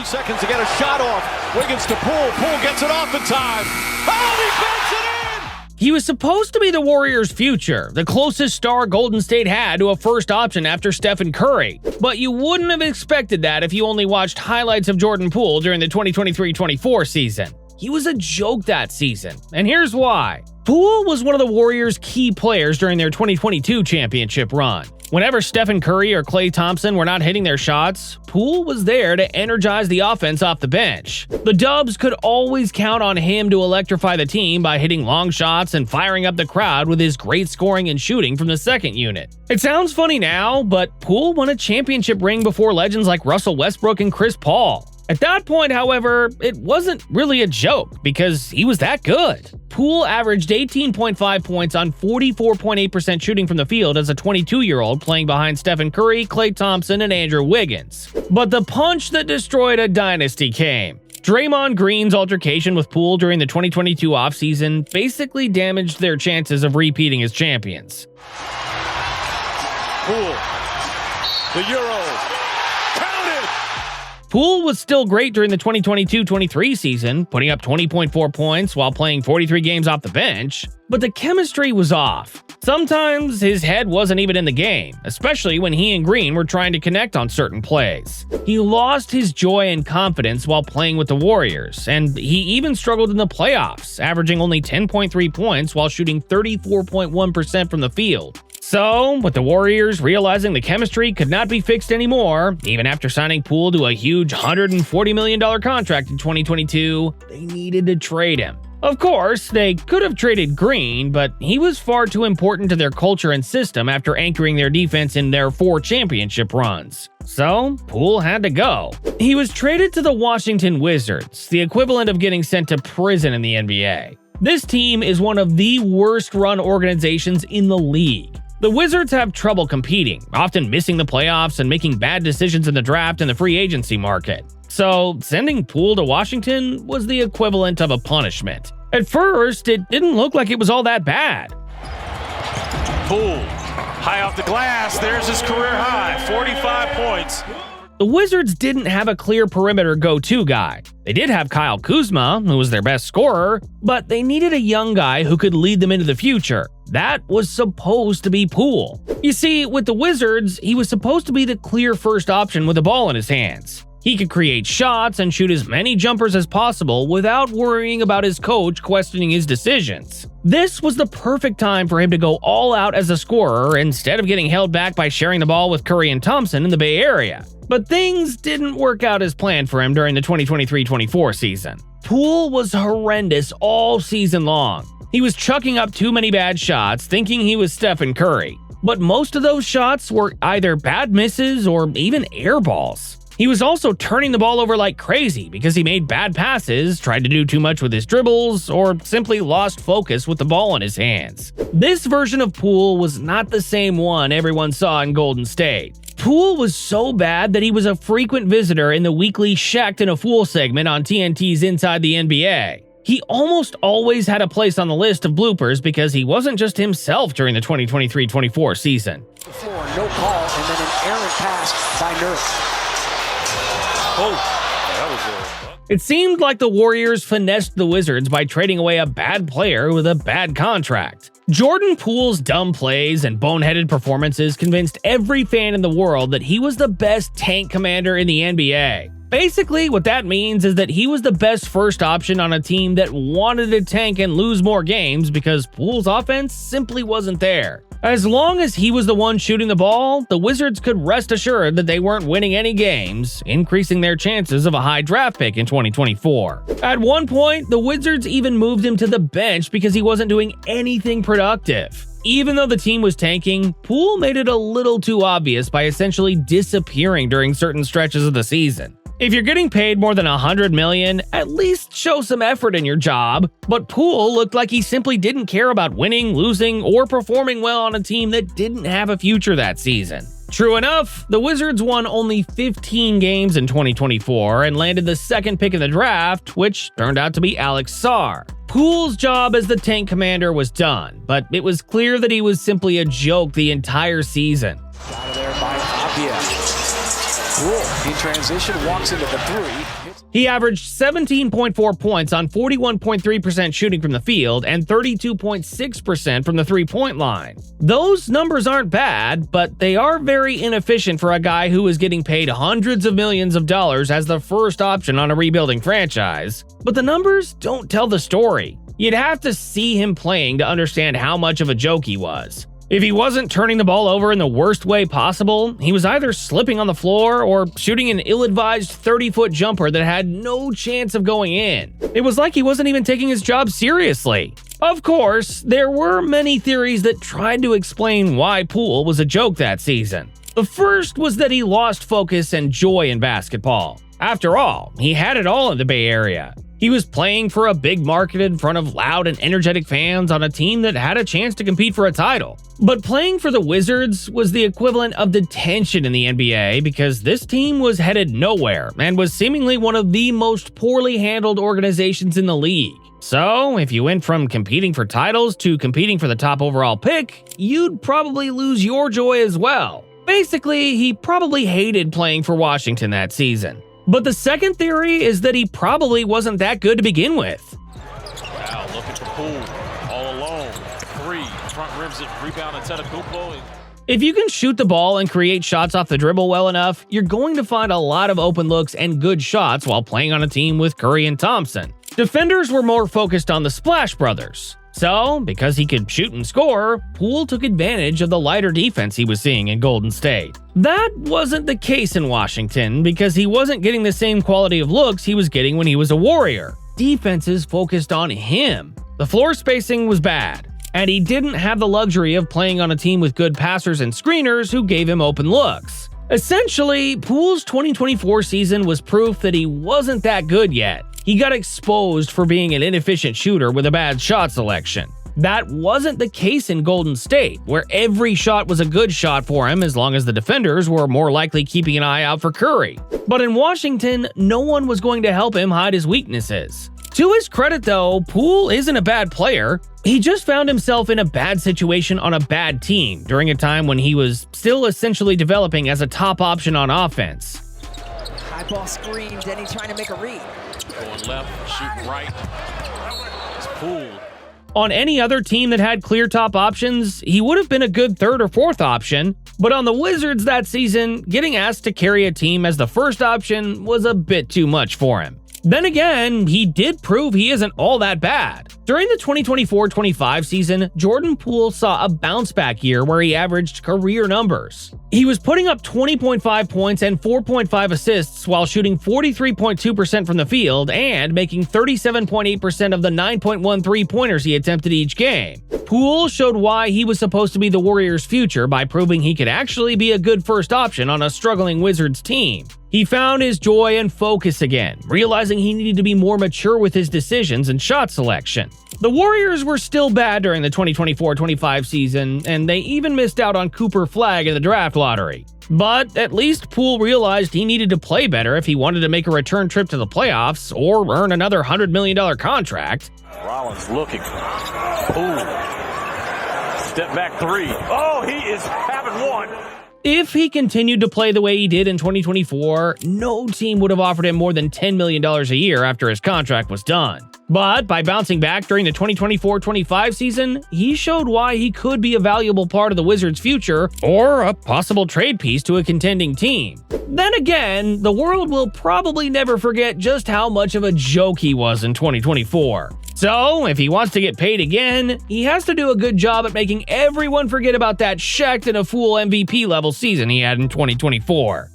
3 seconds to get a shot off. Wiggins to Poole. Poole gets it off in time. Oh, he banks it in! He was supposed to be the Warriors' future, the closest star Golden State had to a first option after Stephen Curry. But you wouldn't have expected that if you only watched highlights of Jordan Poole during the 2023-24 season. He was a joke that season, and here's why. Poole was one of the Warriors' key players during their 2022 championship run. Whenever Stephen Curry or Klay Thompson were not hitting their shots, Poole was there to energize the offense off the bench. The Dubs could always count on him to electrify the team by hitting long shots and firing up the crowd with his great scoring and shooting from the second unit. It sounds funny now, but Poole won a championship ring before legends like Russell Westbrook and Chris Paul. At that point, however, it wasn't really a joke because he was that good. Poole averaged 18.5 points on 44.8% shooting from the field as a 22-year-old playing behind Stephen Curry, Klay Thompson, and Andrew Wiggins. But the punch that destroyed a dynasty came. Draymond Green's altercation with Poole during the 2022 offseason basically damaged their chances of repeating as champions. Poole. The Euro. Poole was still great during the 2022-23 season, putting up 20.4 points while playing 43 games off the bench, but the chemistry was off. Sometimes his head wasn't even in the game, especially when he and Green were trying to connect on certain plays. He lost his joy and confidence while playing with the Warriors, and he even struggled in the playoffs, averaging only 10.3 points while shooting 34.1% from the field. So, with the Warriors realizing the chemistry could not be fixed anymore, even after signing Poole to a huge $140 million contract in 2022, they needed to trade him. Of course, they could have traded Green, but he was far too important to their culture and system after anchoring their defense in their 4 championship runs. So, Poole had to go. He was traded to the Washington Wizards, the equivalent of getting sent to prison in the NBA. This team is one of the worst-run organizations in the league. The Wizards have trouble competing, often missing the playoffs and making bad decisions in the draft and the free agency market. So, sending Poole to Washington was the equivalent of a punishment. At first, it didn't look like it was all that bad. Poole, high off the glass, there's his career high, 45 points. The Wizards didn't have a clear perimeter go-to guy. They did have Kyle Kuzma, who was their best scorer, but they needed a young guy who could lead them into the future. That was supposed to be Poole. You see, with the Wizards, he was supposed to be the clear first option with the ball in his hands. He could create shots and shoot as many jumpers as possible without worrying about his coach questioning his decisions. This was the perfect time for him to go all out as a scorer instead of getting held back by sharing the ball with Curry and Thompson in the Bay Area. But things didn't work out as planned for him during the 2023-24 season. Poole was horrendous all season long. He was chucking up too many bad shots, thinking he was Stephen Curry. But most of those shots were either bad misses or even air balls. He was also turning the ball over like crazy because he made bad passes, tried to do too much with his dribbles, or simply lost focus with the ball in his hands. This version of Poole was not the same one everyone saw in Golden State. Poole was so bad that he was a frequent visitor in the weekly Shaq'd in a Fool segment on TNT's Inside the NBA. He almost always had a place on the list of bloopers because he wasn't just himself during the 2023-24 season. No call, and then an errant pass by Nurse. It seemed like the Warriors finessed the Wizards by trading away a bad player with a bad contract. Jordan Poole's dumb plays and boneheaded performances convinced every fan in the world that he was the best tank commander in the NBA. Basically, what that means is that he was the best first option on a team that wanted to tank and lose more games because Poole's offense simply wasn't there. As long as he was the one shooting the ball, the Wizards could rest assured that they weren't winning any games, increasing their chances of a high draft pick in 2024. At one point, the Wizards even moved him to the bench because he wasn't doing anything productive. Even though the team was tanking, Poole made it a little too obvious by essentially disappearing during certain stretches of the season. If you're getting paid more than $100 million, at least show some effort in your job. But Poole looked like he simply didn't care about winning, losing, or performing well on a team that didn't have a future that season. True enough, the Wizards won only 15 games in 2024 and landed the second pick in the draft, which turned out to be Alex Sarr. Poole's job as the tank commander was done, but it was clear that he was simply a joke the entire season. Out of there by Apia. Poole. In transition, walks into the three. He averaged 17.4 points on 41.3% shooting from the field and 32.6% from the three-point line. Those numbers aren't bad, but they are very inefficient for a guy who is getting paid hundreds of millions of dollars as the first option on a rebuilding franchise. But the numbers don't tell the story. You'd have to see him playing to understand how much of a joke he was. If he wasn't turning the ball over in the worst way possible, he was either slipping on the floor or shooting an ill-advised 30-foot jumper that had no chance of going in. It was like he wasn't even taking his job seriously. Of course, there were many theories that tried to explain why Poole was a joke that season. The first was that he lost focus and joy in basketball. After all, he had it all in the Bay Area. He was playing for a big market in front of loud and energetic fans on a team that had a chance to compete for a title. But playing for the Wizards was the equivalent of detention in the NBA because this team was headed nowhere and was seemingly one of the most poorly handled organizations in the league. So, if you went from competing for titles to competing for the top overall pick, you'd probably lose your joy as well. Basically, he probably hated playing for Washington that season. But the second theory is that he probably wasn't that good to begin with. Wow, looking for Poole, all alone. Three, front rims it, rebound and Antetokounmpo. If you can shoot the ball and create shots off the dribble well enough, you're going to find a lot of open looks and good shots while playing on a team with Curry and Thompson. Defenders were more focused on the Splash Brothers. So, because he could shoot and score, Poole took advantage of the lighter defense he was seeing in Golden State. That wasn't the case in Washington because he wasn't getting the same quality of looks he was getting when he was a Warrior. Defenses focused on him. The floor spacing was bad, and he didn't have the luxury of playing on a team with good passers and screeners who gave him open looks. Essentially, Poole's 2024 season was proof that he wasn't that good yet. He got exposed for being an inefficient shooter with a bad shot selection. That wasn't the case in Golden State, where every shot was a good shot for him as long as the defenders were more likely keeping an eye out for Curry. But in Washington, no one was going to help him hide his weaknesses. To his credit though, Poole isn't a bad player. He just found himself in a bad situation on a bad team during a time when he was still essentially developing as a top option on offense. High ball screen, Denny trying to make a read. Going left, shooting right. It's Poole. On any other team that had clear top options, he would have been a good third or fourth option, but on the Wizards that season, getting asked to carry a team as the first option was a bit too much for him. Then again, he did prove he isn't all that bad. During the 2024-25 season, Jordan Poole saw a bounce-back year where he averaged career numbers. He was putting up 20.5 points and 4.5 assists while shooting 43.2% from the field and making 37.8% of the 9.1 three-pointers he attempted each game. Poole showed why he was supposed to be the Warriors' future by proving he could actually be a good first option on a struggling Wizards team. He found his joy and focus again, realizing he needed to be more mature with his decisions and shot selection. The Warriors were still bad during the 2024-25 season, and they even missed out on Cooper Flagg in the draft lottery. But at least Poole realized he needed to play better if he wanted to make a return trip to the playoffs or earn another $100 million contract. Rollins looking. Poole. Step back three. Oh, he is having one. If he continued to play the way he did in 2024, no team would have offered him more than $10 million a year after his contract was done. But by bouncing back during the 2024-25 season, he showed why he could be a valuable part of the Wizards' future or a possible trade piece to a contending team. Then again, the world will probably never forget just how much of a joke he was in 2024. So, if he wants to get paid again, he has to do a good job at making everyone forget about that Shaqtin' a Fool MVP level season he had in 2024.